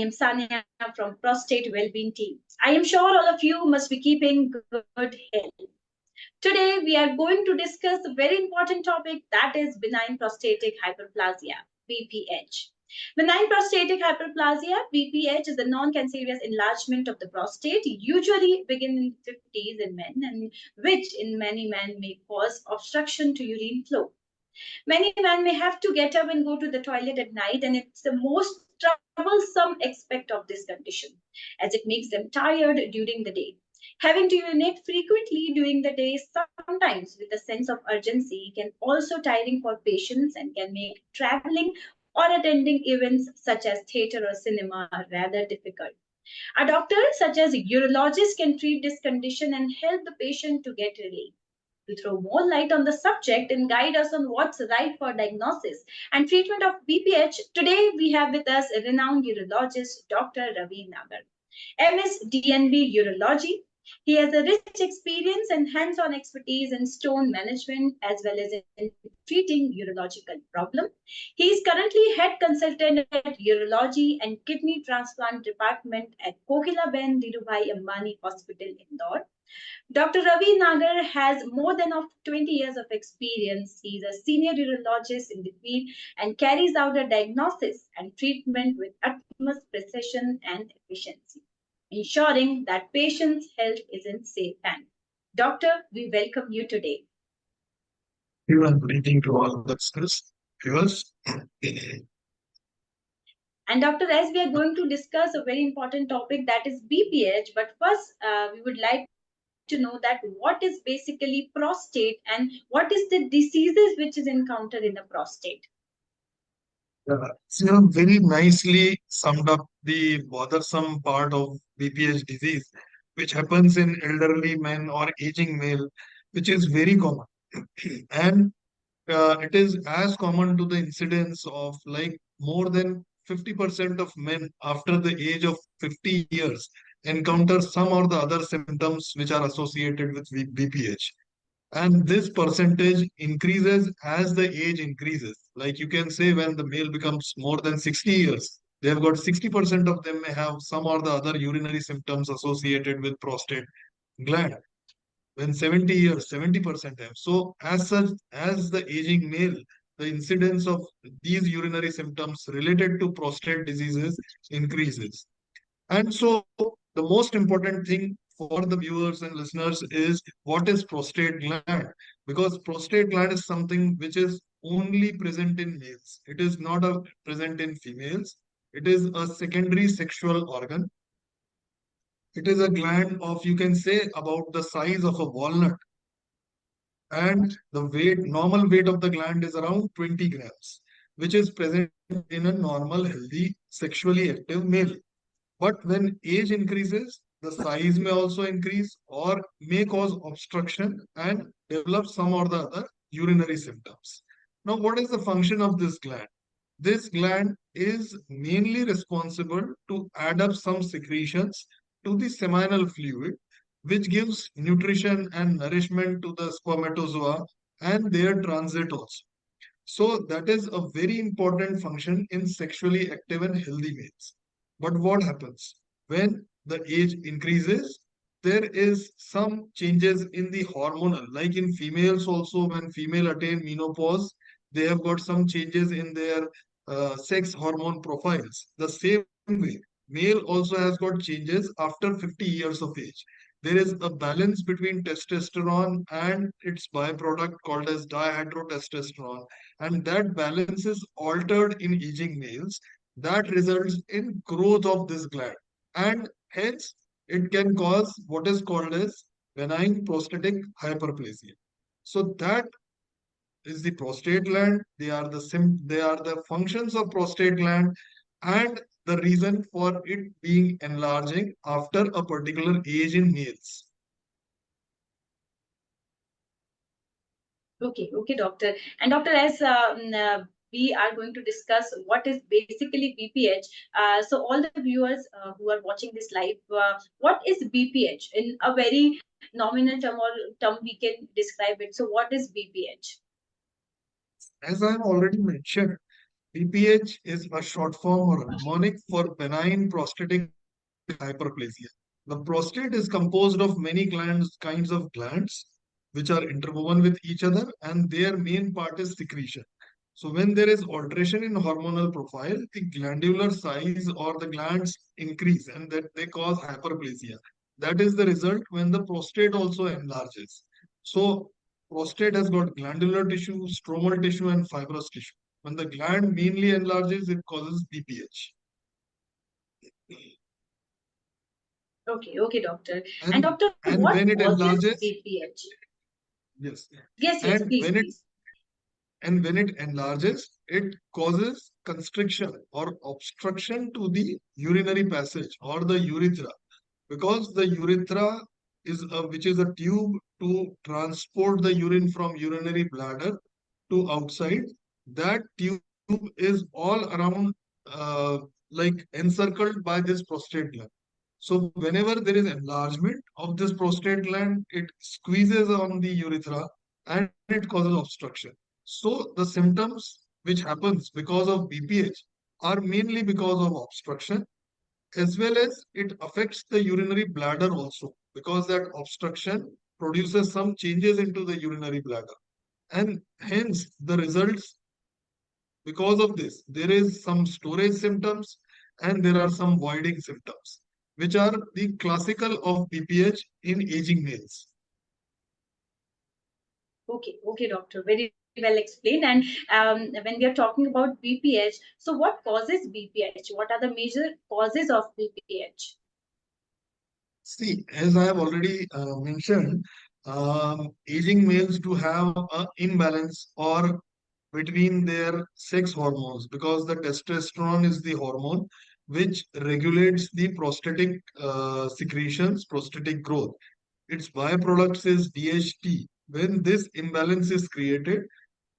am Sania from Prostate Wellbeing Team. I am sure all of you must be keeping good health. Today, we are going to discuss a very important topic, that is benign prostatic hyperplasia, BPH. Benign prostatic hyperplasia, BPH, is a non-cancerous enlargement of the prostate, usually begin in 50s in men, and which in many men may cause obstruction to urine flow. Many men may have to get up and go to the toilet at night, and it's the most troublesome aspect of this condition, as it makes them tired during the day. Having to urinate frequently during the day, sometimes with a sense of urgency, can also tiring for patients and can make traveling or attending events such as theater or cinema rather difficult. A doctor, such as a urologist, can treat this condition and help the patient to get relief. To throw more light on the subject and guide us on what's right for diagnosis and treatment of BPH, today we have with us a renowned urologist, Dr. Ravi Nagar, MS DNB Urology. He has a rich experience and hands-on expertise in stone management as well as in treating urological problems. He is currently head consultant at Urology and Kidney Transplant Department at Kokilaben Dhirubhai Ambani Hospital, Indore. Dr. Ravi Nagar has more than 20 years of experience. He is a senior urologist in the field and carries out a diagnosis and treatment with utmost precision and efficiency, ensuring that patients' health is in safe hands. Doctor, we welcome you today. You are greeting to all the viewers. And doctor, as we are going to discuss a very important topic, that is BPH, but first we would like to know that what is basically prostate and what is the diseases which is encountered in a prostate. So you have very nicely summed up the bothersome part of BPH disease, which happens in elderly men or aging male, which is very common. And it is as common to the incidence of like more than 50% of men after the age of 50 years encounter some or the other symptoms which are associated with BPH. And this percentage increases as the age increases. Like you can say, when the male becomes more than 60 years, they have got 60% of them may have some or the other urinary symptoms associated with prostate gland. When 70 years, 70% have. So, as such, as the aging male, the incidence of these urinary symptoms related to prostate diseases increases. And so, the most important thing for the viewers and listeners is what is prostate gland? Because prostate gland is something which is only present in males. It is not present in females. It is a secondary sexual organ. It is a gland of, you can say, about the size of a walnut. And the weight, normal weight of the gland is around 20 grams, which is present in a normal, healthy, sexually active male. But when age increases, the size may also increase or may cause obstruction and develop some or the other urinary symptoms. Now, what is the function of this gland? This gland is mainly responsible to add up some secretions to the seminal fluid, which gives nutrition and nourishment to the spermatozoa and their transit also. So that is a very important function in sexually active and healthy males. But what happens when the age increases? There is some changes in the hormonal, like in females also. When female attain menopause, they have got some changes in their sex hormone profiles. The same way, male also has got changes after 50 years of age. There is a balance between testosterone and its byproduct called as dihydrotestosterone, and that balance is altered in aging males. That results in growth of this gland, and hence it can cause what is called as benign prostatic hyperplasia. So that is the prostate gland. They are the functions of prostate gland and the reason for it being enlarging after a particular age in males. Okay, doctor. And doctor, as we are going to discuss what is basically BPH. So all the viewers who are watching this live, what is BPH in a very nominal term or term we can describe it. So what is BPH? As I have already mentioned, BPH is a short form or a mnemonic for benign prostatic hyperplasia. The prostate is composed of many kinds of glands, which are interwoven with each other, and their main part is secretion. So when there is alteration in hormonal profile, the glandular size or the glands increase, and that they cause hyperplasia. That is the result when the prostate also enlarges. So prostate has got glandular tissue, stromal tissue, and fibrous tissue. When the gland mainly enlarges, it causes BPH. Okay, okay, doctor. And And doctor, and what when it causes enlarges, BPH? yes, Yes, yes, and please, when it please. and when it enlarges, it causes constriction or obstruction to the urinary passage or the urethra, because the urethra which is a tube to transport the urine from urinary bladder to outside. That tube is all around, uh, like encircled by this prostate gland. So whenever there is enlargement of this prostate gland, it squeezes on the urethra and it causes obstruction. So the symptoms which happens because of BPH are mainly because of obstruction, as well as it affects the urinary bladder also, because that obstruction produces some changes into the urinary bladder, and hence the results. Because of this, there is some storage symptoms and there are some voiding symptoms, which are the classical of BPH in aging males. Okay, okay, doctor. Very well explained. And when we are talking about BPH, so what causes BPH? What are the major causes of BPH? See, as I have already mentioned, aging males do have an imbalance or between their sex hormones, because the testosterone is the hormone which regulates the prostatic secretions, prostatic growth. Its byproducts is DHT. When this imbalance is created,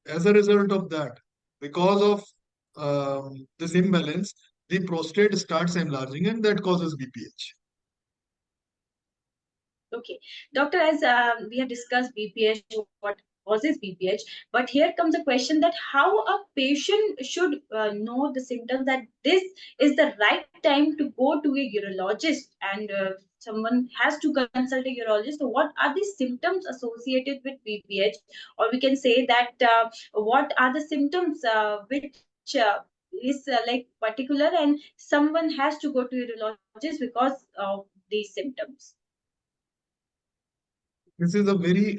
as a result of that, because of this imbalance, the prostate starts enlarging and that causes BPH. Okay, doctor, as we have discussed BPH, what causes BPH, but here comes a question that how a patient should know the symptoms that this is the right time to go to a urologist, and someone has to consult a urologist. So, what are the symptoms associated with BPH, or we can say that what are the symptoms which is like particular, and someone has to go to a urologist because of these symptoms. This is a very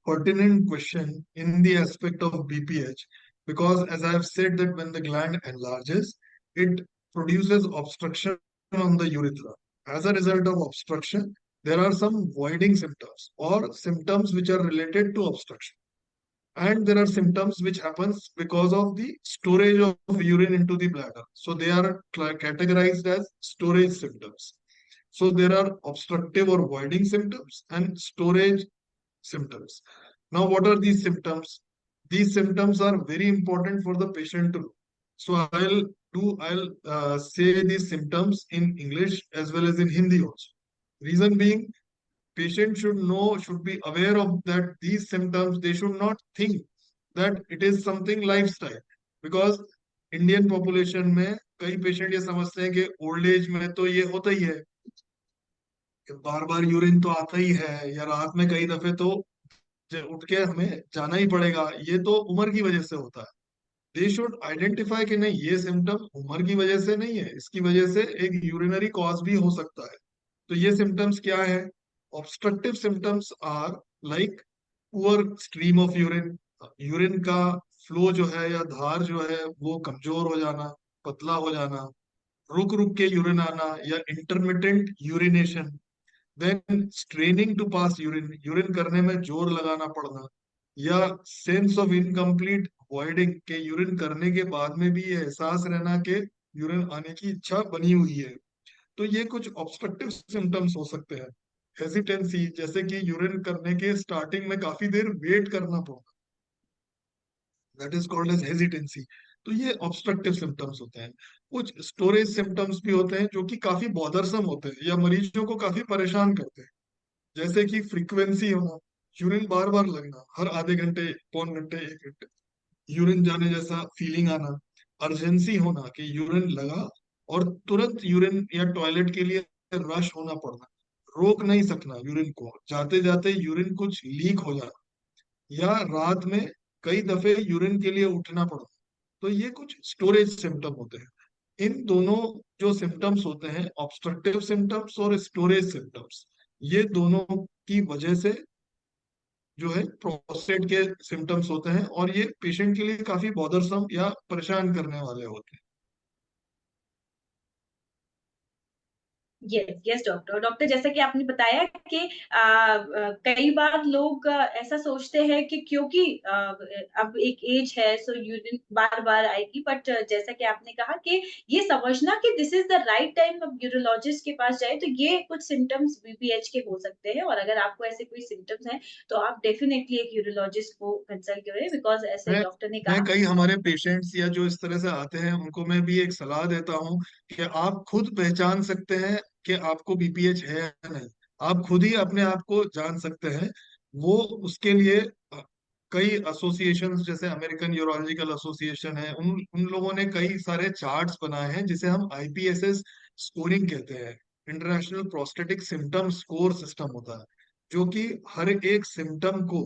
pertinent question in the aspect of BPH, because as I have said that when the gland enlarges, it produces obstruction on the urethra. As a result of obstruction, there are some voiding symptoms or symptoms which are related to obstruction. And there are symptoms which happens because of the storage of urine into the bladder. So they are categorized as storage symptoms. So there are obstructive or voiding symptoms and storage symptoms. Now, what are these symptoms? These symptoms are very important for the patient to know. So I'll say these symptoms in English as well as in Hindi also. Reason being, patient should know, should be aware of that these symptoms. They should not think that it is something lifestyle, because Indian population में कई patient ये समझते हैं कि old age में तो ये होता ही है, बार बार यूरिन तो आता ही है, या रात में कई दफे तो उठ के हमें जाना ही पड़ेगा, ये तो उम्र की वजह से होता है. दे शुड आइडेंटिफाई कि नहीं, ये सिम्टम उम्र की वजह से नहीं है, इसकी वजह से एक यूरिनरी कॉज भी हो सकता है. तो ये सिम्टम्स क्या है? Obstructive symptoms are like poor stream of urine, urine का फ्लो जो है या धार जो है वो कमजोर हो जाना, पतला हो जाना, रुक रुक के यूरिन आना या intermittent urination, then straining to pass urine, urine करने में जोर लगाना पड़ना, या सेंस ऑफ इनकम्प्लीट वॉइडिंग के यूरिन करने के बाद में भी ये एहसास रहना कि यूरिन आने की इच्छा बनी हुई है. तो ये कुछ ऑब्स्ट्रक्टिव सिम्टम्स हो सकते हैं. हेजिटेंसी, जैसे कि यूरिन करने के स्टार्टिंग में काफी देर वेट करना पड़ता, that is called as hesitancy. तो ये ऑब्स्ट्रक्टिव सिम्टम्स होते हैं. कुछ स्टोरेज सिम्टम्स भी होते हैं जो कि काफी बॉदरसम होते हैं या मरीजों को काफी परेशान करते हैं, जैसे कि फ्रीक्वेंसी होना, यूरिन बार बार लगना, हर आधे घंटे, पौन घंटे, 1 घंटे यूरिन जाने जैसा फीलिंग आना, अर्जेंसी होना कि यूरिन लगा और तुरंत यूरिन या टॉयलेट के लिए रश होना पड़ना, रोक नहीं सकना यूरिन को, जाते जाते यूरिन कुछ लीक हो जाना, या रात में कई दफे यूरिन के लिए उठना पड़ना, तो ये कुछ स्टोरेज सिम्टम होते हैं। इन दोनों जो सिम्टम्स होते हैं, ऑब्स्ट्रक्टिव सिम्टम्स और स्टोरेज सिम्टम्स, ये दोनों की वजह से जो है प्रोस्टेट के सिम्टम्स होते हैं, और ये पेशेंट के लिए काफी बॉदरसम या परेशान करने वाले होते हैं। यस यस डॉक्टर, डॉक्टर जैसा कि आपने बताया कि कई बार लोग ऐसा सोचते हैं कि क्योंकि अब एक एज है सो यूरिन बार बार आएगी, बट जैसा कि आपने कहा कि ये समझना कि this is the right time अब यूरोलॉजिस्ट के पास जाए, तो ये कुछ सिम्टम्स बीपीएच के हो सकते हैं, और अगर आपको ऐसे कोई सिम्टम्स हैं तो आप डेफिनेटली एक यूरोलॉजिस्ट को कंसल्ट करें, बिकॉज ऐसे मैं डॉक्टर ने मैं कहा। कई हमारे पेशेंट्स या जो इस तरह से आते हैं उनको मैं भी एक सलाह देता हूँ कि आप खुद पहचान सकते हैं कि आपको बीपीएच है या नहीं। आप खुद ही अपने आप को जान सकते हैं। वो उसके लिए कई एसोसिएशंस जैसे अमेरिकन यूरोलॉजिकल एसोसिएशन है, उन उन लोगों ने कई सारे चार्ट्स बनाए हैं जिसे हम आईपीएसएस स्कोरिंग कहते हैं। International prostatic symptom score system होता है, जो कि हर एक सिम्टम को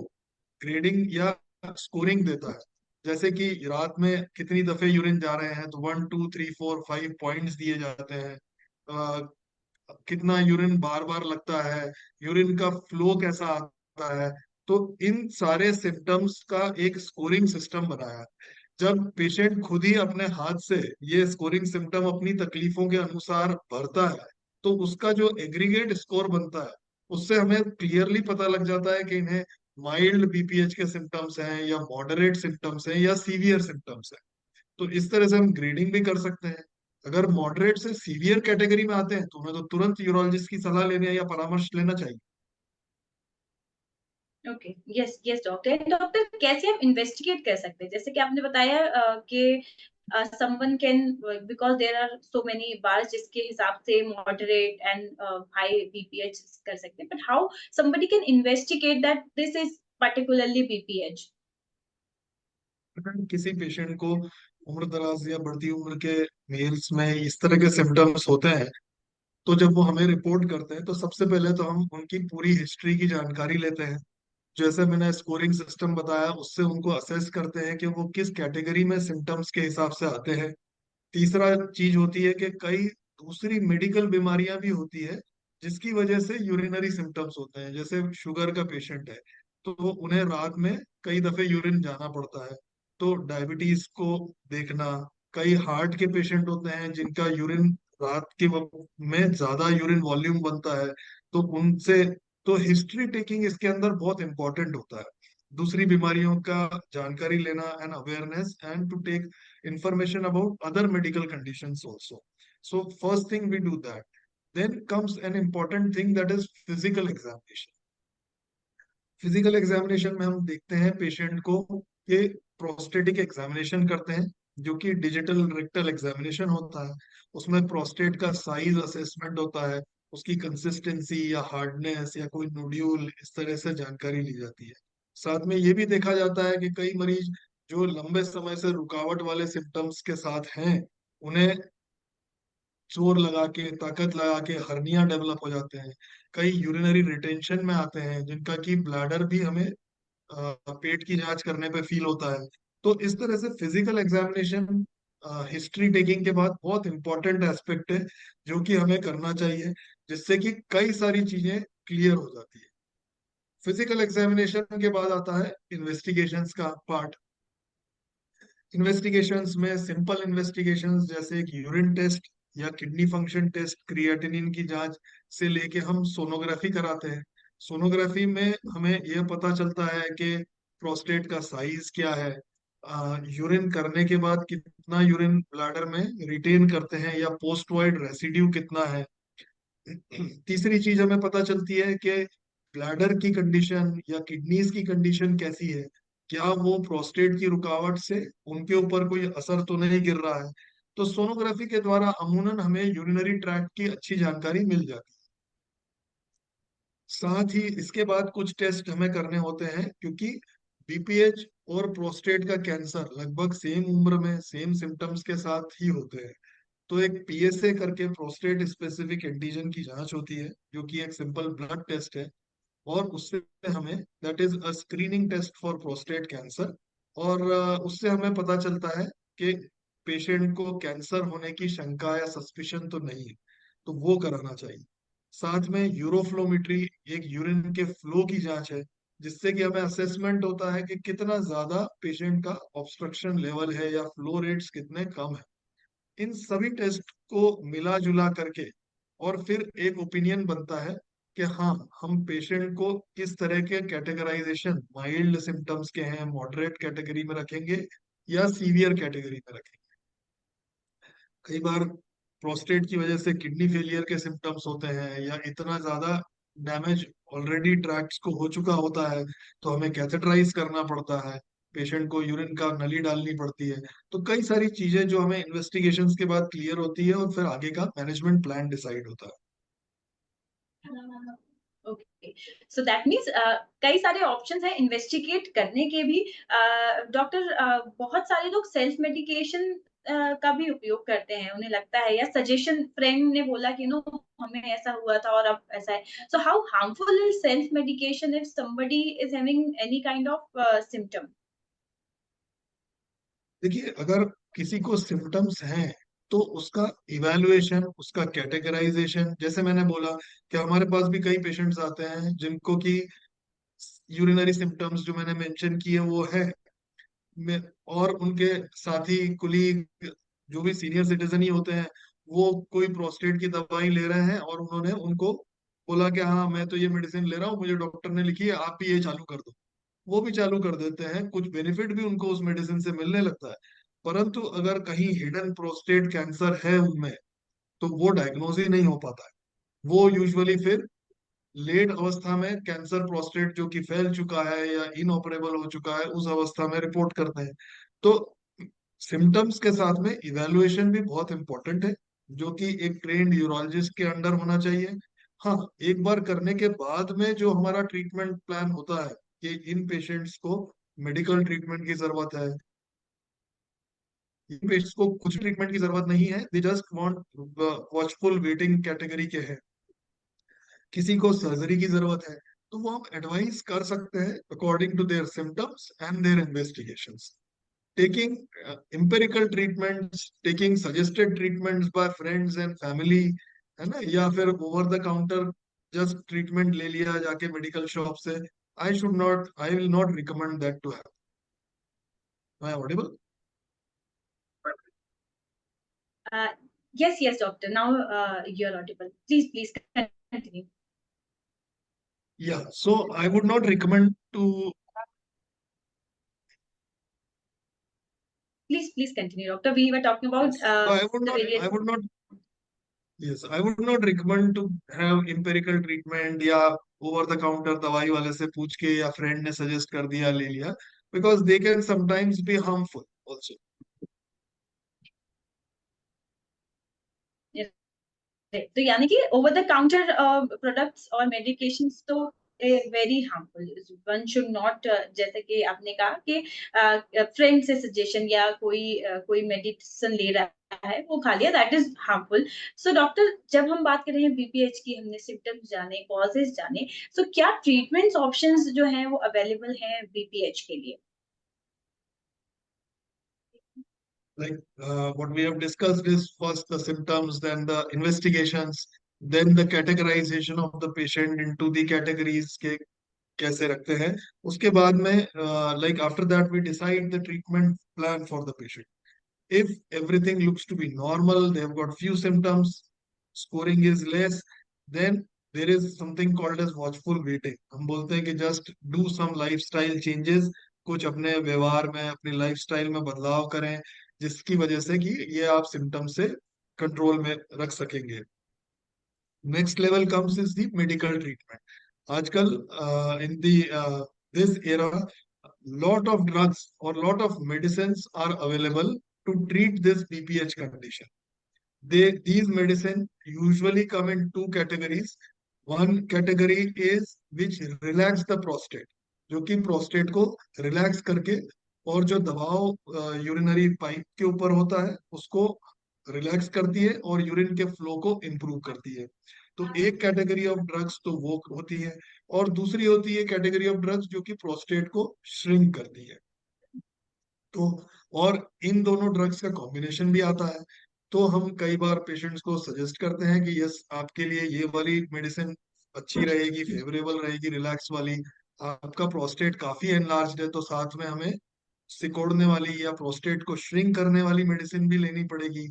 ग्रेडिंग या स्कोरिंग देता है। जैसे कि रात में कितनी दफे यूरिन जा रहे हैं, तो 1 2 3 4 5 दिए जाते हैं। कितना यूरिन बार बार लगता है, यूरिन का फ्लो कैसा आता है। तो इन सारे सिम्टम्स का एक स्कोरिंग सिस्टम बनाया है। जब पेशेंट खुद ही अपने हाथ से ये स्कोरिंग सिम्टम अपनी तकलीफों के अनुसार भरता है, तो उसका जो एग्रीगेट स्कोर बनता है, उससे हमें क्लियरली पता लग जाता है कि इन्हें माइल्ड बीपीएच के सिम्टम्स हैं या मॉडरेट सिम्टम्स हैं या सीवियर सिम्टम्स हैं। तो इस तरह से हम ग्रेडिंग भी कर सकते हैं। अगर मॉडरेट से सीवियर कैटेगरी में आते हैं तो उन्हें तो तुरंत यूरोलॉजिस्ट की सलाह लेने या परामर्श लेना चाहिए। Okay, yes yes doctor, doctor कैसे हम इन्वेस्टिगेट कर सकते हैं, जैसे कि आपने बताया कि someone can, because there are so many bars जिसके हिसाब से moderate and high BPH कर सकते हैं, but how somebody can investigate that this is particularly BPH? अगर किसी पेशेंट को उम्र दराज या बढ़ती उम्र के मेल्स में इस तरह के सिम्टम्स होते हैं, तो जब वो हमें रिपोर्ट करते हैं तो सबसे पहले तो हम उनकी पूरी हिस्ट्री की जानकारी लेते हैं। जैसे मैंने स्कोरिंग सिस्टम बताया, उससे उनको असेस करते हैं कि वो किस कैटेगरी में सिम्टम्स के हिसाब से आते हैं। तीसरा चीज होती है कि कई दूसरी मेडिकल बीमारियां भी होती है जिसकी वजह से यूरिनरी सिम्टम्स होते हैं। जैसे शुगर का पेशेंट है तो उन्हें रात में कई दफे यूरिन जाना पड़ता है, तो डायबिटीज को देखना। कई हार्ट के पेशेंट होते हैं जिनका यूरिन रात के वक्त में ज्यादा यूरिन वॉल्यूम बनता है, तो उनसे तो हिस्ट्री टेकिंग इसके अंदर बहुत इंपॉर्टेंट होता है। दूसरी बीमारियों का जानकारी लेना and awareness and to take information about other medical conditions also. So first thing we do that. Then comes an important thing, that is physical examination. Physical examination में हम देखते हैं पेशेंट को कि प्रोस्टेटिक एग्जामिनेशन करते हैं, जो कि डिजिटल रेक्टल एग्जामिनेशन होता है। उसमें प्रोस्टेट का साइज असेसमेंट होता है, उसकी कंसिस्टेंसी या हार्डनेस या कोई नोड्यूल, इस तरह से जानकारी ली जाती है। साथ में ये भी देखा जाता है कि कई मरीज जो लंबे समय से रुकावट वाले सिम्टम्स के साथ हैं, उन्हें जोर लगा के, ताकत लगा के हर्निया डेवलप हो जाते हैं। कई यूरिनरी रिटेंशन में आते हैं जिनका कि ब्लैडर भी हमें पेट की जांच करने पे फील होता है। तो इस तरह से फिजिकल एग्जामिनेशन हिस्ट्री टेकिंग के बाद बहुत इंपॉर्टेंट एस्पेक्ट है जो कि हमें करना चाहिए, जिससे कि कई सारी चीजें क्लियर हो जाती है। फिजिकल एग्जामिनेशन के बाद आता है इन्वेस्टिगेशंस का पार्ट। इन्वेस्टिगेशंस में सिंपल इन्वेस्टिगेशंस जैसे एक यूरिन टेस्ट या किडनी फंक्शन टेस्ट, क्रिएटिनिन की जांच से लेके हम सोनोग्राफी कराते हैं। सोनोग्राफी में हमें यह पता चलता है कि प्रोस्टेट का साइज क्या है, यूरिन करने के बाद कितना यूरिन ब्लैडर में रिटेन करते हैं या पोस्ट वाइड रेसिड्यू कितना है। तीसरी चीज हमें पता चलती है कि ब्लैडर की कंडीशन या किडनीज की कंडीशन कैसी है, क्या वो प्रोस्टेट की रुकावट से उनके ऊपर कोई असर तो नहीं गिर रहा है। तो सोनोग्राफी के द्वारा अमूनन हमें यूरिनरी ट्रैक्ट की अच्छी जानकारी मिल जाती है। साथ ही इसके बाद कुछ टेस्ट हमें करने होते हैं, क्योंकि बीपीएच और प्रोस्टेट का कैंसर लगभग सेम उम्र में सेम सिम्टम्स के साथ ही होते हैं। तो एक पीएसए करके प्रोस्टेट स्पेसिफिक एंटीजन की जांच होती है, जो कि एक सिंपल ब्लड टेस्ट है। और उससे हमें, that is a screening test for prostate cancer, और उससे हमें पता चलता है कि पेशेंट को कैंसर होने की शंका या सस्पिशन तो नहीं है, तो वो कराना चाहिए। साथ में यूरोफ्लोमेट्री, एक यूरिन के फ्लो की जांच है, जिससे कि हमें असेसमेंट होता है कि कितना ज्यादा पेशेंट का ऑब्स्ट्रक्शन लेवल है या फ्लो रेट्स कितने कम है। इन सभी टेस्ट को मिला जुला करके और फिर एक ओपिनियन बनता है कि हाँ, हम पेशेंट को किस तरह के कैटेगराइजेशन, माइल्ड सिम्टम्स के हैं, मॉडरेट कैटेगरी में रखेंगे या सीवियर कैटेगरी में रखेंगे। कई बार प्रोस्टेट की वजह से किडनी फेलियर के सिम्टम्स होते हैं, या इतना ज्यादा डैमेज ऑलरेडी ट्रैक्ट्स को हो चुका होता है, तो हमें कैथेटराइज करना पड़ता है, पेशेंट को यूरिन का नली डालनी पड़ती है। तो कई सारी चीजें जो हमें इन्वेस्टिगेशंस के बाद क्लियर होती है, और फिर आगे का मैनेजमेंट प्लान डिसाइड होता है। ओके, सो दैट मीन्स कई सारे ऑप्शंस हैं इन्वेस्टिगेट करने के भी। डॉक्टर, बहुत सारे लोग सेल्फ मेडिकेशन का भी उपयोग करते हैं, उन्हें लगता है, या सजेशन फ्रेंड ने बोला कि नो हमें ऐसा हुआ था और अब ऐसा है। So how harmful is self medication if somebody is having any kind of symptom? देखिए, अगर किसी को सिम्टम्स हैं, तो उसका इवैल्यूएशन, उसका कैटेगराइजेशन, जैसे मैंने बोला कि हमारे पास भी कई पेशेंट्स आते हैं जिनको की यूरिनरी सिम्टम्स जो मैंने मेंशन किए वो है में, और उनके साथी कुलीग जो भी सीनियर सिटीजन ही होते हैं, वो कोई प्रोस्टेट की दवाई ले रहे हैं और उन्होंने उनको बोला कि हाँ, मैं तो ये मेडिसिन ले रहा हूँ, मुझे डॉक्टर ने लिखी है, आप भी ये चालू कर दो। वो भी चालू कर देते हैं, कुछ बेनिफिट भी उनको उस मेडिसिन से मिलने लगता है। परंतु अगर कहीं हिडन प्रोस्टेट कैंसर है उनमें, तो वो डायग्नोज ही नहीं हो पाता है। वो यूजुअली फिर लेट अवस्था में कैंसर प्रोस्टेट जो कि फैल चुका है या इनऑपरेबल हो चुका है, उस अवस्था में रिपोर्ट करते हैं। तो सिम्टम्स के साथ में इवैल्यूएशन भी बहुत इंपॉर्टेंट है, जो कि एक ट्रेन्ड यूरोलॉजिस्ट के अंडर होना चाहिए। हाँ, एक बार करने के बाद में जो हमारा ट्रीटमेंट प्लान होता है कि इन पेशेंट्स को मेडिकल ट्रीटमेंट की जरूरत है, इन पेशेंट्स को कुछ ट्रीटमेंट की जरूरत नहीं है, they just want watchful waiting category के हैं, किसी को सर्जरी की जरूरत है, तो वो हम एडवाइस कर सकते हैं according to their symptoms and their investigations. Taking empirical treatments, taking suggested treatments by friends and family, है ना, या फिर over the counter just treatment ले लिया जाके मेडिकल शॉप से, I will not recommend that to have. I audible? Yes, yes, doctor. Now you're audible. Please continue. Yeah, so I would not recommend to, Please continue, doctor. We were talking about I would the not various. I would not yes, I would not recommend to have empirical treatment, या over the counter दवाई वाले से पूछ के या friend ने suggest कर दिया ले लिया, because they can sometimes be harmful also. तो यानी कि ओवर द काउंटर प्रोडक्ट्स और मेडिकेशंस तो very harmful, one should not, जैसे कि आपने कहा कि फ्रेंड से सजेशन या कोई मेडिसिन ले रहा है वो खा लिया, that is harmful. So doctor, जब हम बात कर रहे हैं बीपीएच की, हमने सिम्टम्स जाने, कॉजेज जाने, सो क्या ट्रीटमेंट्स ऑप्शंस जो हैं वो अवेलेबल हैं बीपीएच के लिए? Like what we have discussed is first the symptoms, then the investigations, then the categorization of the patient into the categories के कैसे रखते हैं। उसके बाद में like after that we decide the treatment plan for the patient. If everything looks to be normal, they have got few symptoms, scoring is less, then there is something called as watchful waiting. हम बोलते हैं कि just do some lifestyle changes, कुछ अपने व्यवहार में, अपनी lifestyle में बदलाव करें, जिसकी वजह से कि ये आप सिम्टम से कंट्रोल में रख सकेंगे। Next level comes is the medical treatment. आजकल in the this era, lot of drugs or lot of medicines are available to treat this BPH condition. These medicine usually come in two categories. One category is which relax the prostate, जो कि prostate को relax करके और जो दबाव urinary pipe के ऊपर होता है उसको रिलैक्स करती है और यूरिन के फ्लो को इम्प्रूव करती है। तो एक कैटेगरी ऑफ ड्रग्स तो वो होती है, और दूसरी होती है कैटेगरी ऑफ ड्रग्स जो कि प्रोस्टेट को श्रिंक करती है। तो और इन दोनों ड्रग्स का कॉम्बिनेशन भी आता है। तो हम कई बार पेशेंट्स को सजेस्ट करते हैं कि यस, आपके लिए ये वाली मेडिसिन अच्छी रहेगी, फेवरेबल रहेगी, रिलैक्स वाली। आपका प्रोस्टेट काफी एनलार्ज्ड है तो साथ में हमें सिकोड़ने वाली या प्रोस्टेट को श्रिंक करने वाली मेडिसिन भी लेनी पड़ेगी।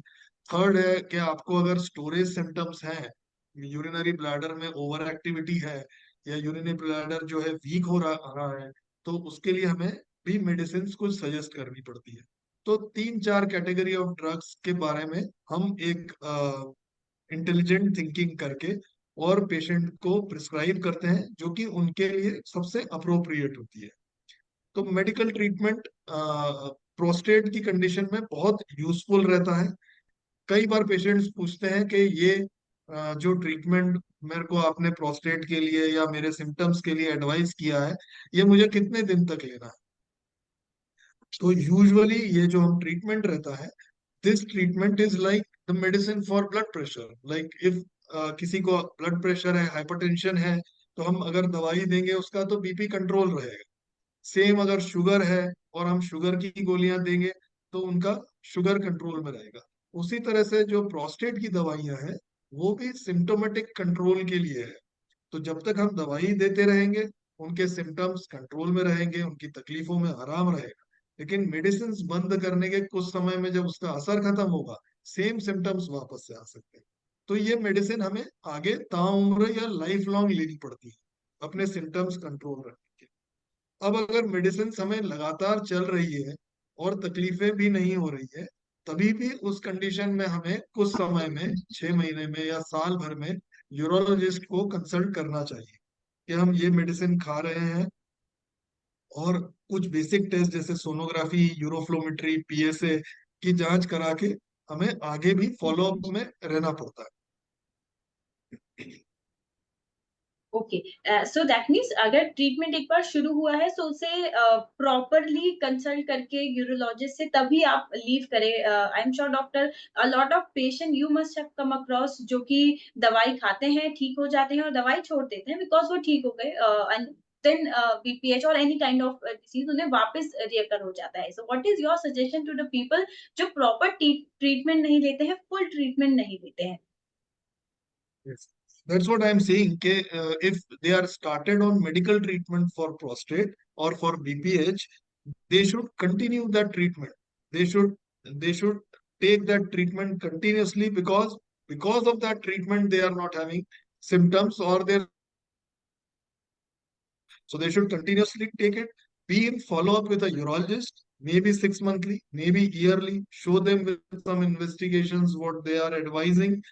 थर्ड है कि आपको अगर स्टोरेज सिम्टम्स हैं, यूरिनरी ब्लैडर में ओवर एक्टिविटी है या यूरिनरी ब्लैडर जो है वीक हो रहा है, तो उसके लिए हमें भी मेडिसिन कुछ सजेस्ट करनी पड़ती है। तो तीन चार कैटेगरी ऑफ ड्रग्स के बारे में हम एक इंटेलिजेंट थिंकिंग करके और पेशेंट को प्रिस्क्राइब करते हैं जो कि उनके लिए सबसे अप्रोप्रिएट होती है। तो मेडिकल ट्रीटमेंट प्रोस्टेट की कंडीशन में बहुत यूजफुल रहता है। कई बार पेशेंट्स पूछते हैं कि ये जो ट्रीटमेंट मेरे को आपने प्रोस्टेट के लिए या मेरे सिम्टम्स के लिए एडवाइस किया है, ये मुझे कितने दिन तक लेना है। तो यूजुअली ये जो हम ट्रीटमेंट रहता है, this treatment is like the medicine for blood pressure. Like if किसी को ब्लड प्रेशर है, हाइपरटेंशन है, तो हम अगर दवाई देंगे उसका तो बीपी कंट्रोल रहेगा। सेम अगर शुगर है और हम शुगर की गोलियां देंगे तो उनका शुगर कंट्रोल में रहेगा। उसी तरह से जो प्रोस्टेट की दवाइयां हैं वो भी सिम्टोमेटिक कंट्रोल के लिए है। तो जब तक हम दवाई देते रहेंगे उनके सिम्टम्स कंट्रोल में रहेंगे, उनकी तकलीफों में आराम रहेगा। लेकिन मेडिसिन बंद करने के कुछ समय में जब उसका असर खत्म होगा, सेम सिम्टम्स वापस से आ सकते हैं। तो ये मेडिसिन हमें आगे ताउम्र या लाइफ लॉन्ग लेनी पड़ती है अपने सिम्टम्स कंट्रोल रखने के। अब अगर मेडिसिन हमें लगातार चल रही है और तकलीफें भी नहीं हो रही है, तभी भी उस कंडीशन में हमें कुछ समय में, 6 महीने में या साल भर में यूरोलॉजिस्ट को कंसल्ट करना चाहिए कि हम ये मेडिसिन खा रहे हैं। और कुछ बेसिक टेस्ट जैसे सोनोग्राफी, यूरोफ्लोमेट्री, पीएसए की जांच करा के हमें आगे भी फॉलो अप में रहना पड़ता है। ओके, सो दैट मीन्स अगर ट्रीटमेंट एक बार शुरू हुआ है तो उसे प्रॉपरली कंसल्ट करके यूरोलॉजिस्ट से तभी आप लीव करें। I am sure doctor, a lot of patient you must have come across जो कि दवाई खाते हैं, ठीक हो जाते हैं और दवाई छोड़ देते हैं बिकॉज वो ठीक हो गए, एंड देन बीपीएच और एनी काइंड ऑफ डिसीज उन्हें वापस रिकर हो जाता है। So what is your suggestion to the people जो प्रॉपर ट्रीटमेंट नहीं लेते हैं, फुल ट्रीटमेंट नहीं लेते हैं? Yes. That's what I'm saying. If they are started on medical treatment for prostate or for BPH, they should continue that treatment. They should take that treatment continuously because of that treatment they are not having symptoms or their. So they should continuously take it. Be in follow up with a urologist, maybe 6 monthly, maybe yearly. Show them with some investigations what they are advising,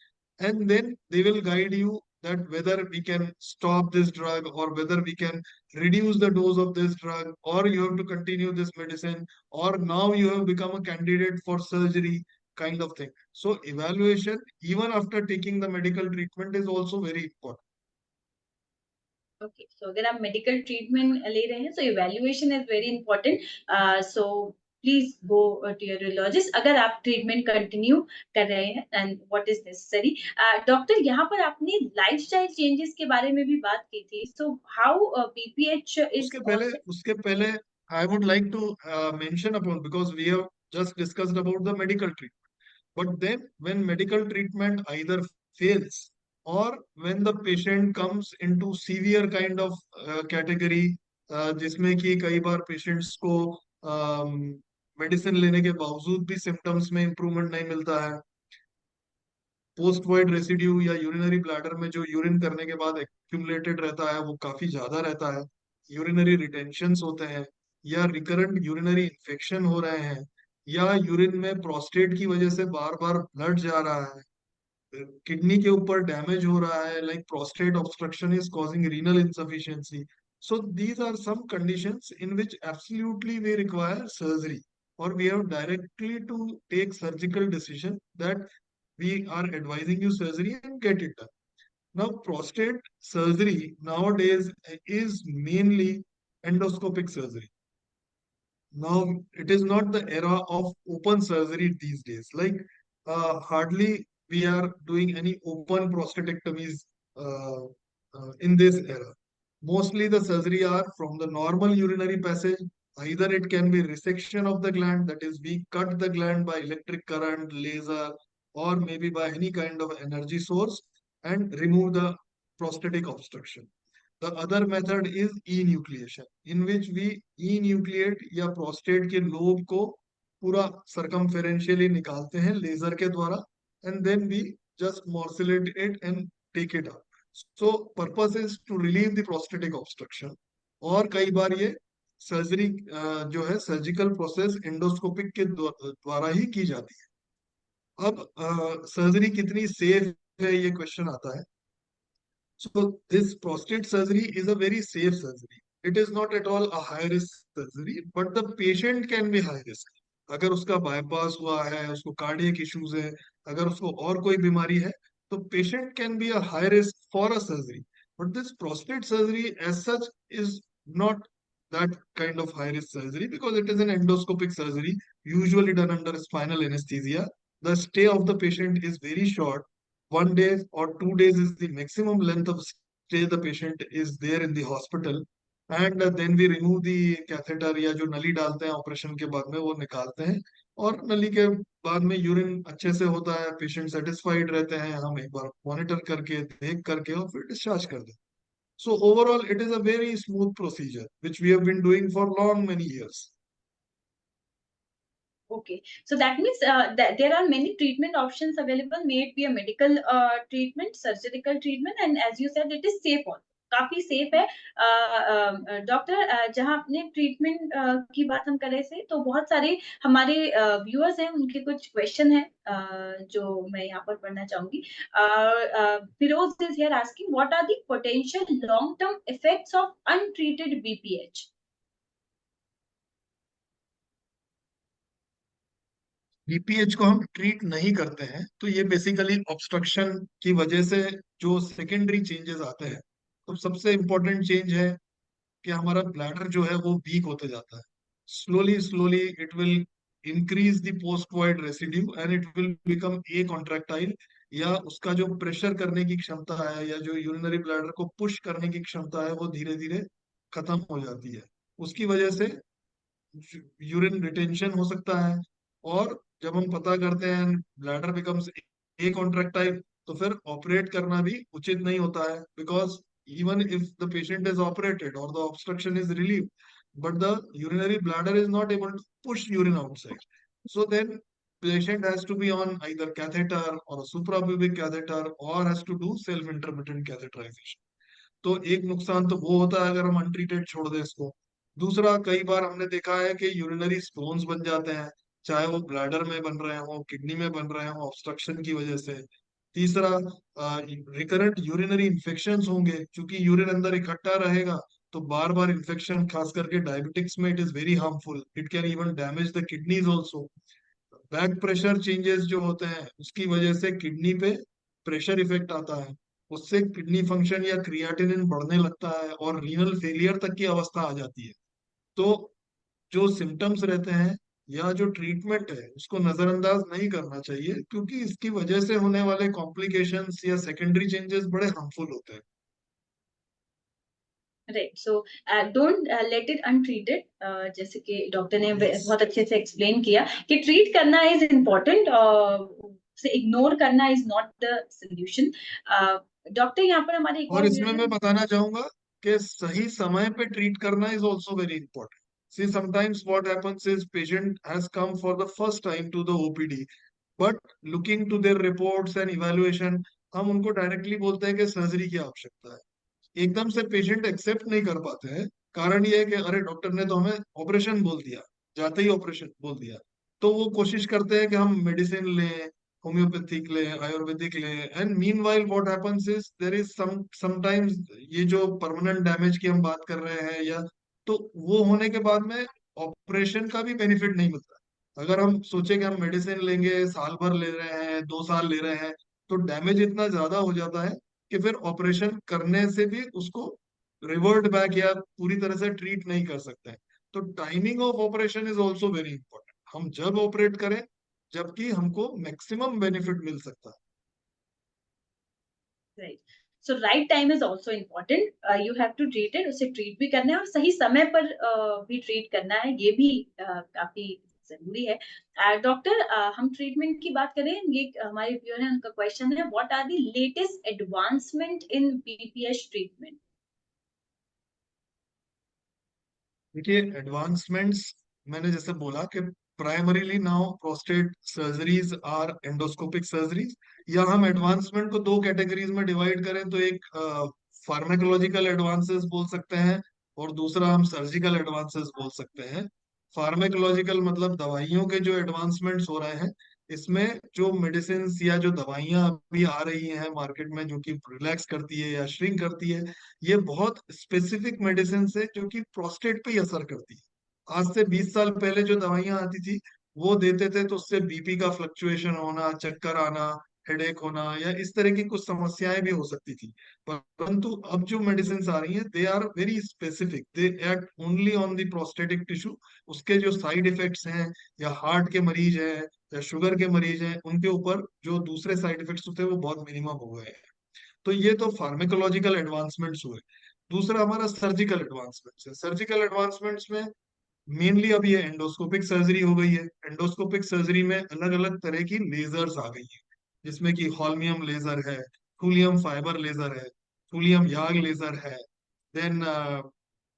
and then they will guide you that whether we can stop this drug or whether we can reduce the dose of this drug, or you have to continue this medicine, or now you have become a candidate for surgery, kind of thing. So evaluation even after taking the medical treatment is also very important. Okay, so अगर आप medical treatment ले रहे हैं, so evaluation is very important. So please go to your urologist अगर आप treatment continue कर रहे हैं and what is necessary. Doctor, यहाँ पर आपने लाइफस्टाइल चेंजेस के बारे में भी बात की थी, सो हाउ बीपीएच इज उसके पहले I would like to mention upon, because we have just discussed about the medical treatment. But then when medical treatment either fails or when the patient comes into severe kind of category, जिसमें कि कई बार patients को medicine लेने के बावजूद भी symptoms में improvement नहीं मिलता है, पोस्ट वॉइड रेसिड्यू या यूरिनरी ब्लैडर में जो यूरिन करने के बाद एक्यूमुलेटेड रहता है वो काफी ज्यादा रहता है, यूरिनरी रिटेंशंस होते हैं, या रिकरेंट यूरिनरी इन्फेक्शन हो रहे हैं, या यूरिन में प्रोस्टेट की वजह से बार बार ब्लड जा रहा है, किडनी के ऊपर डैमेज हो रहा है, like prostate obstruction is causing renal insufficiency. So these are some conditions in which absolutely we require surgery, or we have directly to take surgical decision that we are advising you surgery and get it done. Now, prostate surgery nowadays is mainly endoscopic surgery. Now, it is not the era of open surgery these days. Like, hardly we are doing any open prostatectomies uh, in this era. Mostly the surgery are from the normal urinary passage. Either it can be resection of the gland, that is, we cut the gland by electric current, laser, or maybe by any kind of energy source and remove the prostatic obstruction. The other method is enucleation, in which we enucleate या prostate के lobe को पूरा circumferentially निकालते हैं laser के द्वारा, and then we just morcellate it and take it out. So purpose is to relieve the prostatic obstruction. और कई बार ये सर्जरी जो है सर्जिकल प्रोसेस एंडोस्कोपिक के द्वारा ही की जाती है. अब सर्जरी कितनी सेफ है ये क्वेश्चन आता है. So this prostate surgery is a very safe surgery. It is not at all a high risk surgery, but the patient can be high risk. अगर उसका बाईपास हुआ है, उसको कार्डियक इश्यूज है, अगर उसको और कोई बीमारी है, तो patient can be a high risk for a surgery. But this prostate surgery as such is not that kind of high risk surgery because it is an endoscopic surgery, usually done under spinal anesthesia. The stay of the patient is very short. 1 day or 2 days is the maximum length of stay the patient is there in the hospital. And then we remove the catheter या जो नली डालते हैं operation के बाद में वो निकालते हैं. और नली के बाद में यूरिन अच्छे से होता है, पेशेंट सेटिस्फाइड रहते हैं, हम एक बार मॉनिटर करके देख करके और फिर डिस्चार्ज कर दें. So overall it is a very smooth procedure which we have been doing for long many years. Okay, so that means that there are many treatment options available. May it be a medical treatment, surgical treatment, and as you said, it is safe also. काफी safe है. Doctor, जहाँ अपने treatment की बात हम कर रहे थे, तो बहुत सारे हमारे व्यूअर्स हैं, उनके कुछ क्वेश्चन हैं जो मैं यहाँ पर पढ़ना चाहूंगी. Firoz is here asking what are the potential long term effects of untreated BPH. BPH को हम ट्रीट नहीं करते हैं तो ये बेसिकली ऑब्स्ट्रक्शन की वजह से जो सेकेंडरी चेंजेस आते हैं. तो सबसे इंपॉर्टेंट चेंज है कि हमारा ब्लैडर जो है वो वीक होते जाता है. Slowly slowly it will increase the post void residue and it will become a contractile, या उसका जो प्रेशर करने की क्षमता है या जो यूरिनरी ब्लैडर को पुश करने की क्षमता है वो धीरे धीरे खत्म हो जाती है. उसकी वजह से यूरिन रिटेंशन हो सकता है. और जब हम पता करते हैं ब्लैडर बिकम्स ए कॉन्ट्रैक्टाइल, तो फिर ऑपरेट करना भी उचित नहीं होता है, because even if the patient is operated or the obstruction is relieved, but the urinary bladder is not able to push urine outside. So then patient has to be on either catheter or a suprapubic catheter or has to do self-intermittent catheterization. तो एक नुकसान तो वो होता है अगर हम untreated छोड़ दें इसको. दूसरा, कई बार हमने देखा है कि यूरिनरी स्टोन्स बन जाते हैं, चाहे वो ब्लैडर में बन रहे हो, किडनी में बन रहे हो, ऑब्स्ट्रक्शन की वजह से. तीसरा, रिकरेंट यूरिनरी इन्फेक्शंस होंगे, क्योंकि यूरिन अंदर इकट्ठा रहेगा तो बार बार इन्फेक्शन, खास करके डायबिटिक्स में it is very harmful. It can even damage the kidneys also. Back pressure changes जो होते हैं उसकी वजह से किडनी पे प्रेशर इफेक्ट आता है. उससे किडनी फंक्शन या क्रिएटिनिन बढ़ने लगता है और रीनल फेलियर तक की अवस्था आ जाती है. तो जो सिम्टम्स रहते हैं या जो ट्रीटमेंट है उसको नजरअंदाज नहीं करना चाहिए, क्योंकि इसकी वजह से होने वाले कॉम्प्लिकेशंस या सेकेंडरी चेंजेस बड़े हार्मफुल होते हैं. Right, so don't let it untreated. जैसे कि डॉक्टर ने Yes. बहुत अच्छे से एक्सप्लेन किया कि ट्रीट करना इज इम्पोर्टेंट, से इग्नोर करना is not the solution. Doctor, यहाँ पर हमारे एक और और इसमें व्यूअर मैं बताना चाहूंगा कि सही समय पे ट्रीट करना is also very important. See, sometimes what happens is patient has come for the first time to the OPD, but looking to their reports and evaluation, हम उनको डायरेक्टली बोलते हैं कि सर्जरी की आवश्यकता है. एकदम से पेशेंट एक्सेप्ट नहीं कर पाते हैं. कारण ये है कि अरे डॉक्टर ने तो हमें ऑपरेशन बोल दिया, जाते ही ऑपरेशन बोल दिया. तो वो कोशिश करते हैं कि हम मेडिसिन लें, होम्योपैथिक लें, आयुर्वेदिक लें. And meanwhile what happens is there is sometimes ये जो परमानेंट डैमेज की हम बात कर रहे हैं, या तो वो होने के बाद में ऑपरेशन का भी बेनिफिट नहीं मिलता. अगर हम सोचे कि हम मेडिसिन लेंगे, साल भर ले रहे हैं, 2 साल ले रहे हैं, तो डैमेज इतना ज्यादा हो जाता है कि फिर ऑपरेशन करने से भी उसको रिवर्ट बैक या पूरी तरह से ट्रीट नहीं कर सकते हैं। तो timing of operation is also very important. हम जब ऑपरेट करें जबकि हमको मैक्सिमम बेनिफिट मिल सकता right. So right time is also important, you have to treat it, उसे ट्रीट भी करना है और सही समय पर भी ट्रीट करना है, ये भी काफी जरूरी है। डॉक्टर, हम ट्रीटमेंट की बात करें, ये हमारे व्यूअर है, उनका क्वेश्चन है, what are the latest advancement in BPH treatment? है। देखिए एडवांसमेंट्स, मैंने जैसे बोला कि primarily now prostate surgeries are endoscopic surgeries. या हम एडवांसमेंट को दो कैटेगरीज में डिवाइड करें तो एक फार्मेकोलॉजिकल एडवांसेस बोल सकते हैं और दूसरा हम सर्जिकल एडवांसेस बोल सकते हैं। फार्मेकोलॉजिकल मतलब दवाइयों के जो एडवांसमेंट्स हो रहे हैं, इसमें जो मेडिसिन या जो दवाइयां अभी आ रही हैं मार्केट में जो कि रिलैक्स करती है या श्रिंक करती है, ये बहुत स्पेसिफिक मेडिसिन है जो कि प्रोस्टेट पे ही असर करती है। आज से 20 साल पहले जो दवाइयां आती थी वो देते थे तो उससे बीपी का फ्लक्चुएशन होना, चक्कर आना, हेडेक होना या इस तरह की कुछ समस्याएं भी हो सकती थी। परंतु अब जो मेडिसिन आ रही हैं they are very specific, they act only on the prostatic tissue. उसके जो साइड इफेक्ट्स हैं, या हार्ट के मरीज हैं या शुगर के मरीज हैं, उनके ऊपर जो दूसरे साइड इफेक्ट्स होते हैं वो बहुत मिनिमम हो गए हैं। तो ये तो फार्मेकोलॉजिकल एडवांसमेंट्स हुए। दूसरा हमारा सर्जिकल एडवांसमेंट्स है। सर्जिकल एडवांसमेंट्स में मेनली अब ये एंडोस्कोपिक सर्जरी हो गई है। एंडोस्कोपिक सर्जरी में अलग अलग तरह की लेजर्स आ गई है, जिसमें कि हॉल्मियम लेजर है, थूलियम फाइबर लेजर है, थूलियम याग लेजर है। देन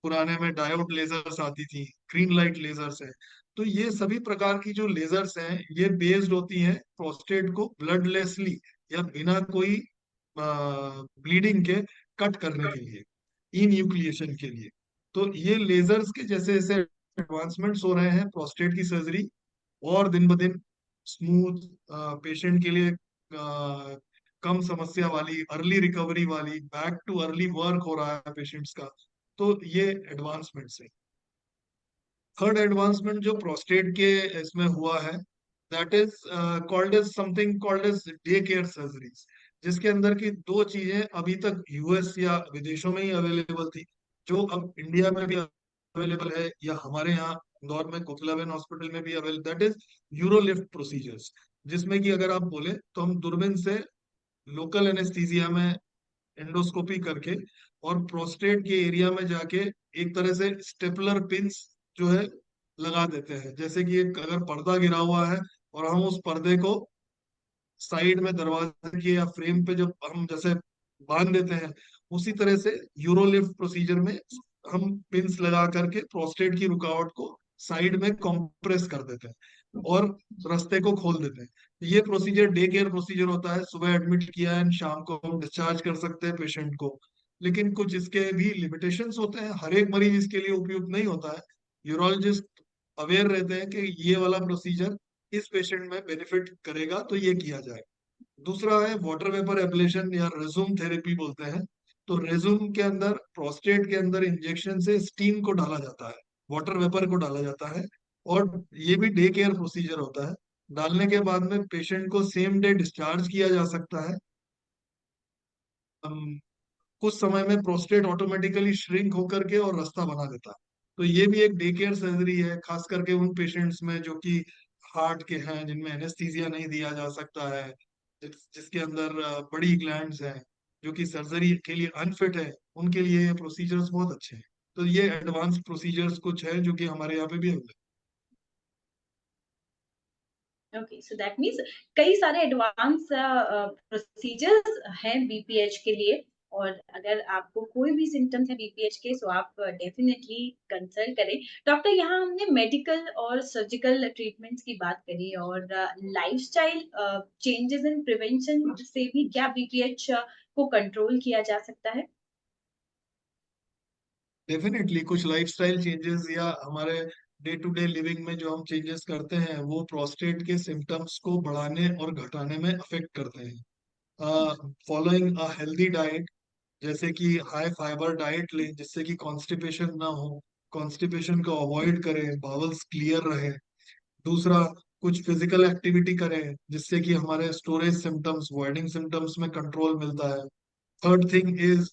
पुराने में डायोड लेजर्स आती थी, ग्रीन लाइट लेजर्स है। तो ये सभी प्रकार की जो लेजर्स हैं ये बेस्ड होती हैं प्रोस्टेट को ब्लडलेसली या बिना कोई ब्लीडिंग के कट करने के लिए, इन्यूक्लिएशन के लिए। तो ये लेजर्स के जैसे जैसे एडवांसमेंट्स हो रहे हैं, प्रोस्टेट की सर्जरी और दिन ब दिन स्मूथ, पेशेंट के लिए कम समस्या वाली, अर्ली रिकवरी वाली, बैक टू अर्ली वर्क हो रहा है पेशेंट्स का। तो ये एडवांसमेंट्स है। थर्ड एडवांसमेंट जो प्रोस्टेट के इसमें हुआ है, that is called as something called as day care surgeries, जिसके अंदर की दो चीजें अभी तक यूएस या विदेशों में ही अवेलेबल थी, जो अब इंडिया में भी अवेलेबल है या हमारे यहाँ इंदौर में कोकिलाबेन हॉस्पिटल में भी अवेलेबल, दैट इज यूरोलिफ्ट प्रोसीजर्स। जिसमें कि अगर आप बोले तो हम दूरबीन से लोकल एनेस्थीसिया में एंडोस्कोपी करके और प्रोस्टेट के एरिया में जाके एक तरह से स्टेपलर पिंस जो है लगा देते हैं। जैसे कि एक अगर पर्दा गिरा हुआ है और हम उस पर्दे को साइड में दरवाजे के या फ्रेम पे जब हम जैसे बांध देते हैं, उसी तरह से यूरोलिफ्ट प्रोसीजर में हम पिंस लगा करके प्रोस्टेट की रुकावट को साइड में कंप्रेस कर देते हैं और रास्ते को खोल देते हैं। ये प्रोसीजर डे केयर प्रोसीजर होता है, सुबह एडमिट किया है, शाम को हम डिस्चार्ज कर सकते हैं पेशेंट को। लेकिन कुछ इसके भी लिमिटेशंस होते हैं, हर एक मरीज इसके लिए उपयुक्त नहीं होता है। यूरोलॉजिस्ट अवेयर रहते हैं कि ये वाला प्रोसीजर इस पेशेंट में बेनिफिट करेगा तो ये किया जाए। दूसरा है वाटर वेपर एब्लेशन या रेज्यूम थेरेपी बोलते हैं। तो रेज्यूम के अंदर, प्रोस्टेट के अंदर इंजेक्शन से स्टीम को डाला जाता है, वाटर वेपर को डाला जाता है, और ये भी डे केयर प्रोसीजर होता है। डालने के बाद में पेशेंट को सेम डे डिस्चार्ज किया जा सकता है। कुछ समय में प्रोस्टेट ऑटोमेटिकली श्रिंक होकर के और रास्ता बना देता है। तो ये भी एक डे केयर सर्जरी है, खास करके उन पेशेंट्स में जो कि हार्ट के हैं, जिनमें एनेस्थीसिया नहीं दिया जा सकता है, जिसके अंदर बड़ी ग्लैंड्स हैं, जो कि सर्जरी के लिए अनफिट है, उनके लिए ये प्रोसीजर्स बहुत अच्छे हैं। तो ये एडवांस प्रोसीजर्स कुछ है जो कि हमारे यहाँ पे भी available. Okay, so that means कई सारे एडवांस प्रोसीजर्स हैं बीपीएच के लिए, और अगर आपको कोई भी सिम्टम्स है बीपीएच के, सो आप डेफिनेटली कंसल्ट करें। डॉक्टर, यहाँ हमने मेडिकल और सर्जिकल ट्रीटमेंट्स की बात करी, और लाइफस्टाइल चेंजेस इन प्रिवेंशन से भी क्या बीपीएच को कंट्रोल किया जा सकता है? डेफिनेटली कुछ लाइफस्टाइल चेंजेस या हमारे डे टू डे लिविंग में जो हम चेंजेस करते हैं वो प्रोस्टेट के सिम्टम्स को बढ़ाने और घटाने में अफेक्ट करते हैं। फॉलोइंग अ हेल्दी डाइट, जैसे कि हाई फाइबर डाइट लें जिससे कि कॉन्स्टिपेशन ना हो, कॉन्स्टिपेशन को अवॉइड करें, बावल्स क्लियर रहे। दूसरा, कुछ फिजिकल एक्टिविटी करें जिससे कि हमारे स्टोरेज सिम्टम्स, वॉइडिंग सिम्टम्स में कंट्रोल मिलता है। थर्ड थिंग इज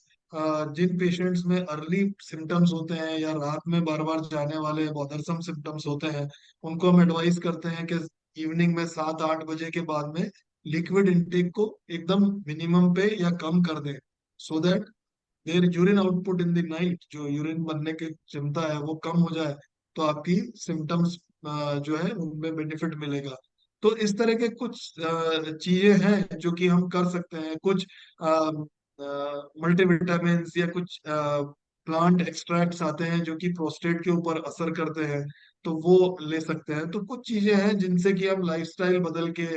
जिन पेशेंट्स में अर्ली सिम्टम्स होते हैं या रात में बार बार जाने वाले बॉदरसम सिम्टम्स होते हैं, उनको हम एडवाइस करते हैं कि इवनिंग में 7-8 बजे के बाद में लिक्विड इंटेक को एकदम मिनिमम पे या कम कर दें, so that their urine output in the night, जो यूरिन बनने की क्षमता है वो कम हो जाए, तो आपकी सिम्टम्स जो है उनमें बेनिफिट मिलेगा। तो इस तरह के कुछ चीजें हैं जो कि हम कर सकते हैं। कुछ मल्टीविटामिन या कुछ प्लांट एक्सट्रैक्ट्स आते हैं जो कि प्रोस्टेट के ऊपर असर करते हैं, तो वो ले सकते हैं। तो कुछ चीजें हैं जिनसे कि हम लाइफस्टाइल बदल के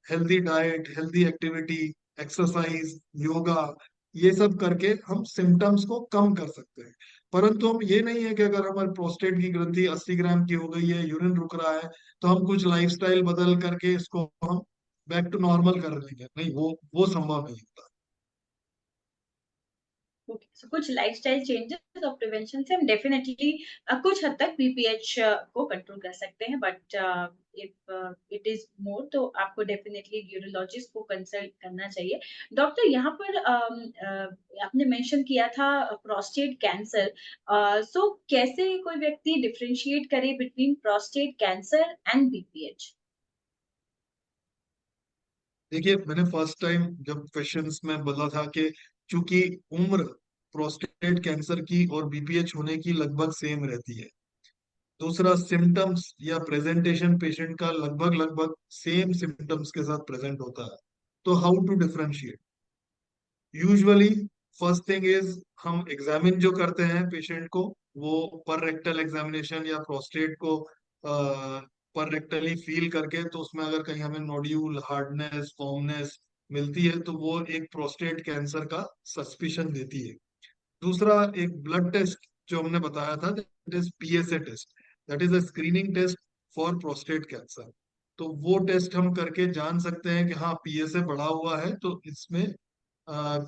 healthy diet, healthy activity, exercise, yoga, ये सब करके हम सिम्टम्स को कम कर सकते हैं। परंतु हम ये नहीं है कि अगर हमारे प्रोस्टेट की ग्रंथि 80 ग्राम की हो गई है, यूरिन रुक रहा है, तो हम कुछ लाइफस्टाइल बदल करके इसको हम बैक टू नॉर्मल कर लेंगे। नहीं, वो संभव नहीं होता। ओके, सो कुछ लाइफस्टाइल चेंजेस और प्रिवेंशन से हम डेफिनेटली कुछ हद तक बीपीएच को कंट्रोल कर सकते हैं, but if it is more तो आपको डेफिनेटली यूरोलॉजिस्ट को कंसल्ट करना चाहिए। डॉक्टर, यहाँ पर आपने मेंशन किया था प्रोस्टेट कैंसर, सो कैसे कोई व्यक्ति डिफरेंशिएट करे between prostate cancer and BPH? देखिए, मैंने फर्स्ट टाइम जब क्वेश्चंस में बोला था कि चूंकि उम्र प्रोस्टेट कैंसर की और बीपीएच होने की लगभग सेम रहती है, दूसरा सिम्टम्स या प्रेजेंटेशन पेशेंट का लगभग लगभग सेम सिम्टम्स के साथ प्रेजेंट होता है, तो how to differentiate? Usually first thing is, हम एग्जामिन जो करते हैं पेशेंट को, वो पर रेक्टल एग्जामिनेशन या प्रोस्टेट को पर रेक्टली फील करके, तो उसमें अगर कहीं हमें नोड्यूल, हार्डनेस, फॉर्मनेस मिलती है, तो वो एक प्रोस्टेट कैंसर का सस्पिशन देती है। दूसरा, एक ब्लड टेस्ट जो हमने बताया था, that is PSA test, that is a screening test for prostate cancer. तो वो टेस्ट हम करके जान सकते हैं कि हाँ, पीएसए बढ़ा हुआ है, तो इसमें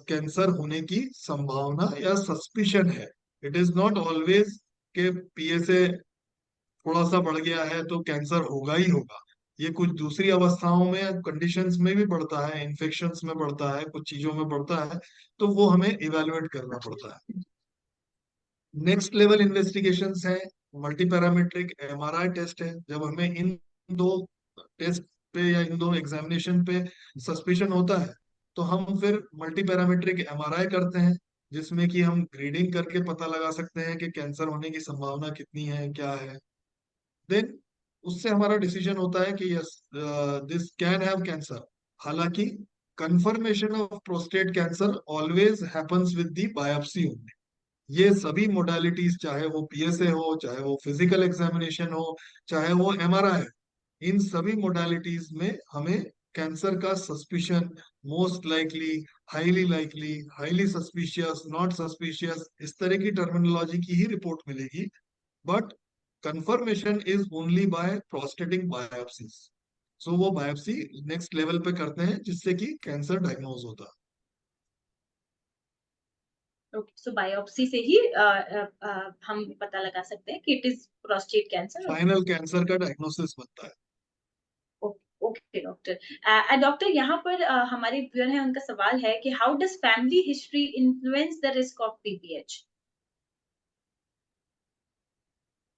कैंसर होने की संभावना या सस्पिशन है। इट इज नॉट ऑलवेज के पीएसए थोड़ा सा बढ़ गया है तो कैंसर होगा ही होगा। ये कुछ दूसरी अवस्थाओं में, कंडीशंस में भी बढ़ता है, इन्फेक्शंस में बढ़ता है, कुछ चीजों में बढ़ता है, तो वो हमें इवेलुएट करना पड़ता है। नेक्स्ट लेवल इन्वेस्टिगेशंस है, मल्टी पैरामीट्रिक एमआरआई टेस्ट है। जब हमें इन दो टेस्ट पे या इन दो एग्जामिनेशन पे सस्पिशन होता है, तो हम फिर मल्टी पैरामीट्रिक एमआरआई करते हैं, जिसमें कि हम ग्रेडिंग करके पता लगा सकते हैं कि कैंसर होने की संभावना कितनी है, क्या है। देन उससे हमारा डिसीजन होता है कि yes, this can have cancer. हालांकि confirmation of prostate cancer always happens with the biopsy only. ये सभी मोडालिटीज, चाहे वो पीएसए हो, चाहे वो फिजिकल एग्जामिनेशन हो, चाहे वो एमआरआई, इन सभी मोडालिटीज में हमें कैंसर का suspicion, most likely, highly suspicious, not suspicious, इस तरह की टर्मिनोलॉजी की ही रिपोर्ट मिलेगी। But confirmation is only by prostatic biopsies. So वो बायोप्सी नेक्स्ट लेवल पे करते हैं, जिससे कि कैंसर डायग्नोज होता है। ओके, सो बायोप्सी से ही हम पता लगा सकते हैं कि it is prostate cancer. Final cancer का डायग्नोसिस बनता है। Okay doctor. डॉक्टर, यहाँ पर हमारे व्यूअर हैं, उनका सवाल है कि how does family history influence the risk of BPH?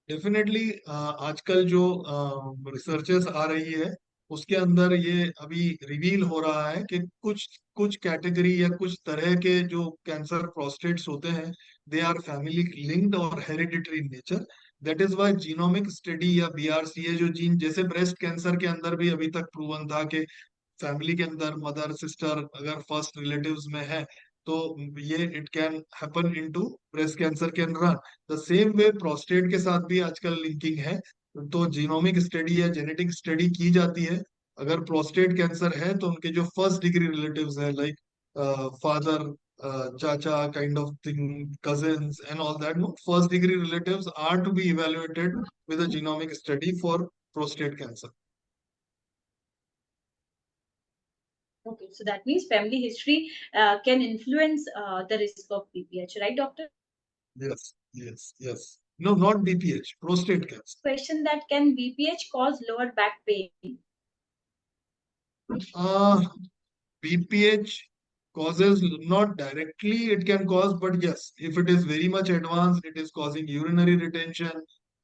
Definitely आजकल जो रिसर्चेस आ रही है, उसके अंदर ये अभी रिवील हो रहा है कि कुछ कुछ कैटेगरी या कुछ तरह के जो कैंसर प्रोस्टेट्स होते हैं, दे आर फैमिली लिंक्ड और hereditary in nature. That is why genomic study या बीआरसीए, जो जीन, जैसे ब्रेस्ट कैंसर के अंदर भी अभी तक प्रूवन था कि फैमिली के अंदर मदर, सिस्टर अगर फर्स्ट रिलेटिव्स में है, तो ये it can happen into breast cancer can run the same way. Prostate के साथ भी आजकल लिंकिंग है, तो जीनोमिक स्टडी या जेनेटिक स्टडी की जाती है। अगर प्रोस्टेट कैंसर है, तो उनके जो फर्स्ट डिग्री रिलेटिव्स हैं, लाइक फादर, चाचा kind of thing, cousins and all that, no, first degree relatives are to be evaluated with a genomic study for prostate cancer. Okay, so that means family history can influence the risk of BPH, right, doctor? Yes, yes, yes. No, not BPH, prostate cancer. Question, that can BPH cause lower back pain? Uh, BPH causes, not directly it can cause, but yes, if it is very much advanced, it is causing urinary retention.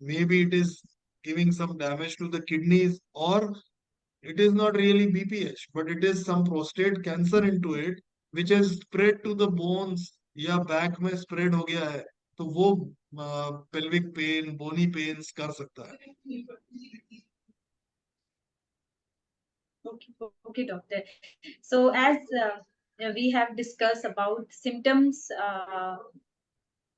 Maybe it is giving some damage to the kidneys, or it is not really BPH, but it is some prostate cancer into it, which has spread to the bones या back में spread हो गया है, तो वो pelvic pain, bony pains कर सकता है. Okay, doctor. So as we have discussed about symptoms,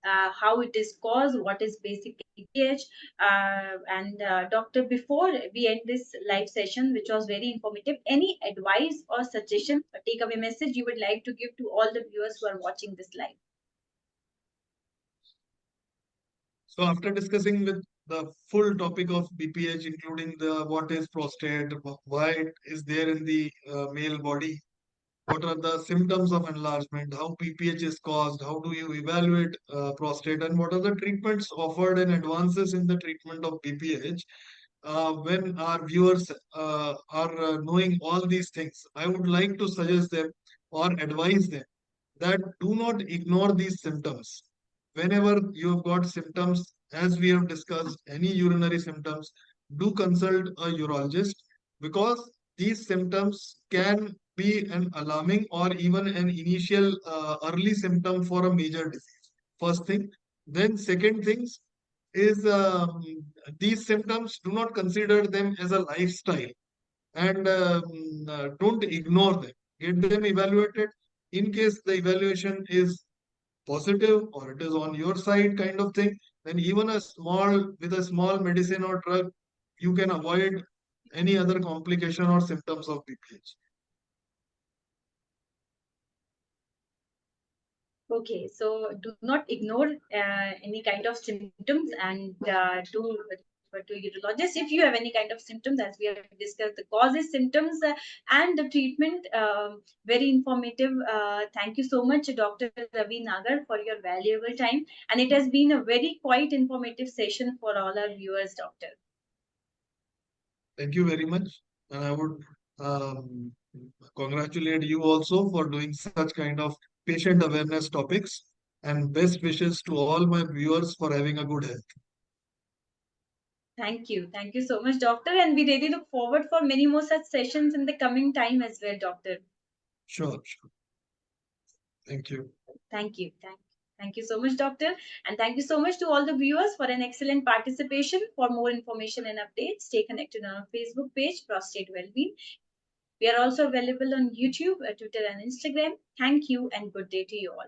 how it is caused, what is basic BPH, and doctor, before we end this live session, which was very informative, any advice or suggestion or takeaway message you would like to give to all the viewers who are watching this live? So after discussing with the full topic of BPH, including the what is prostate, why it is there in the male body, what are the symptoms of enlargement, how BPH is caused, how do you evaluate prostate, and what are the treatments offered and advances in the treatment of BPH. When our viewers are knowing all these things, I would like to suggest them or advise them that do not ignore these symptoms. Whenever you have got symptoms, as we have discussed, any urinary symptoms, do consult a urologist, because these symptoms can be an alarming or even an initial early symptom for a major disease. First thing. Then second things is these symptoms, do not consider them as a lifestyle, and don't ignore them. Get them evaluated. In case the evaluation is positive or it is on your side kind of thing, then even with a small medicine or drug, you can avoid any other complication or symptoms of BPH. Okay, so do not ignore any kind of symptoms, and do refer to urologist if you have any kind of symptoms, as we have discussed the causes, symptoms, and the treatment. Very informative. Thank you so much, Dr. Ravi Nagar, for your valuable time, and it has been a very quite informative session for all our viewers, Doctor. Thank you very much, and I would um, congratulate you also for doing such kind of patient awareness topics, and best wishes to all my viewers for having a good health. Thank you. Thank you so much, Doctor. And we really look forward for many more such sessions in the coming time as well, Doctor. Sure. Thank you. Thank you. Thank you so much, Doctor. And thank you so much to all the viewers for an excellent participation. For more information and updates, stay connected on our Facebook page, Prostate Wellbeing. We are also available on YouTube, Twitter, and Instagram. Thank you and good day to you all.